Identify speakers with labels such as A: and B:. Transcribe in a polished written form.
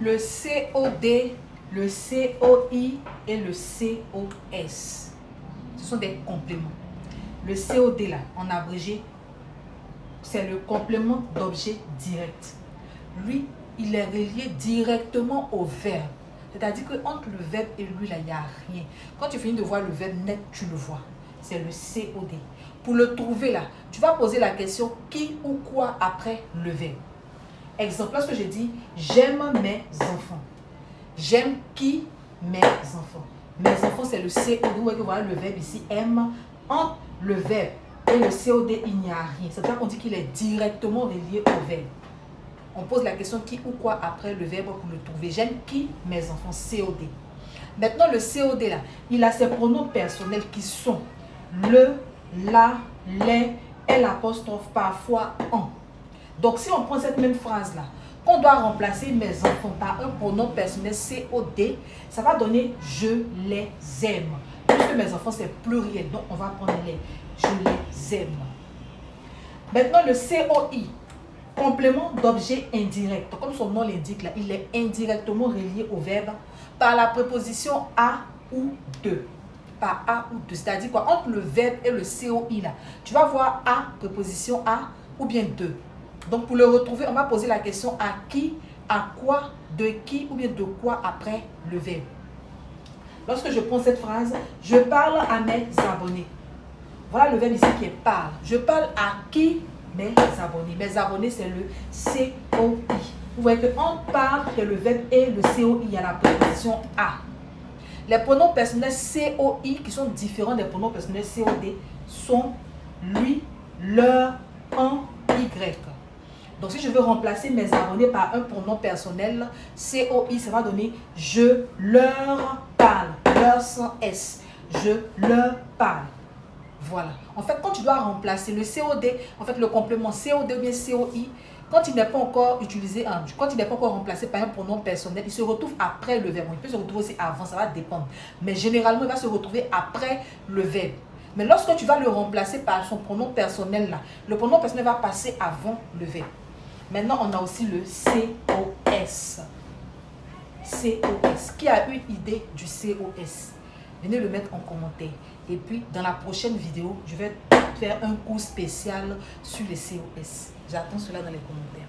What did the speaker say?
A: le COD, le COI et le COS. Ce sont des compléments. Le COD là, en abrégé, c'est le complément d'objet direct. Lui, il est relié directement au verbe. C'est-à-dire qu'entre le verbe et lui, là, il n'y a rien. Quand tu finis de voir le verbe net, tu le vois. C'est le COD. Pour le trouver là, tu vas poser la question qui ou quoi après le verbe. Exemple, lorsque je dis j'aime mes enfants. J'aime qui? Mes enfants. Mes enfants, c'est le COD. Vous voyez que voilà le verbe ici, aime. Entre le verbe et le COD, il n'y a rien. C'est-à-dire qu'on dit qu'il est directement relié au verbe. On pose la question qui ou quoi après le verbe pour le trouver. J'aime qui? Mes enfants. COD. Maintenant, le COD là, il a ses pronoms personnels qui sont le, la, les, l'apostrophe, parfois en. Donc, si on prend cette même phrase là, qu'on doit remplacer mes enfants par un pronom personnel COD, ça va donner je les aime. Puisque mes enfants c'est pluriel, donc on va prendre les. Je les aime. Maintenant, le COI. Complément d'objet indirect. Comme son nom l'indique là, il est indirectement relié au verbe par la préposition à ou de. Par à ou de. C'est-à-dire quoi? Entre le verbe et le COI là, tu vas voir à, préposition à ou bien de. Donc pour le retrouver, on va poser la question à qui, à quoi, de qui ou bien de quoi après le verbe. Lorsque je prends cette phrase, je parle à mes abonnés. Voilà le verbe ici qui est parle. Je parle à qui? Mes abonnés. Mes abonnés, c'est le COI. Vous voyez qu'on parle que le verbe et le COI, il y a la préposition à. Les pronoms personnels COI, qui sont différents des pronoms personnels COD, sont lui, leur, un, Y. Donc, si je veux remplacer mes abonnés par un pronom personnel COI, ça va donner je leur parle. Leur sans S. Je leur parle. Voilà. En fait, quand tu dois remplacer le COD, en fait, le complément COD ou bien COI, quand il n'est pas encore utilisé, quand il n'est pas encore remplacé par un pronom personnel, il se retrouve après le verbe. Il peut se retrouver aussi avant, ça va dépendre. Mais généralement, il va se retrouver après le verbe. Mais lorsque tu vas le remplacer par son pronom personnel, là, le pronom personnel va passer avant le verbe. Maintenant, on a aussi le COS. COS. Qui a une idée du COS? Venez le mettre en commentaire. Et puis, dans la prochaine vidéo, je vais faire un cours spécial sur les COS. J'attends cela dans les commentaires.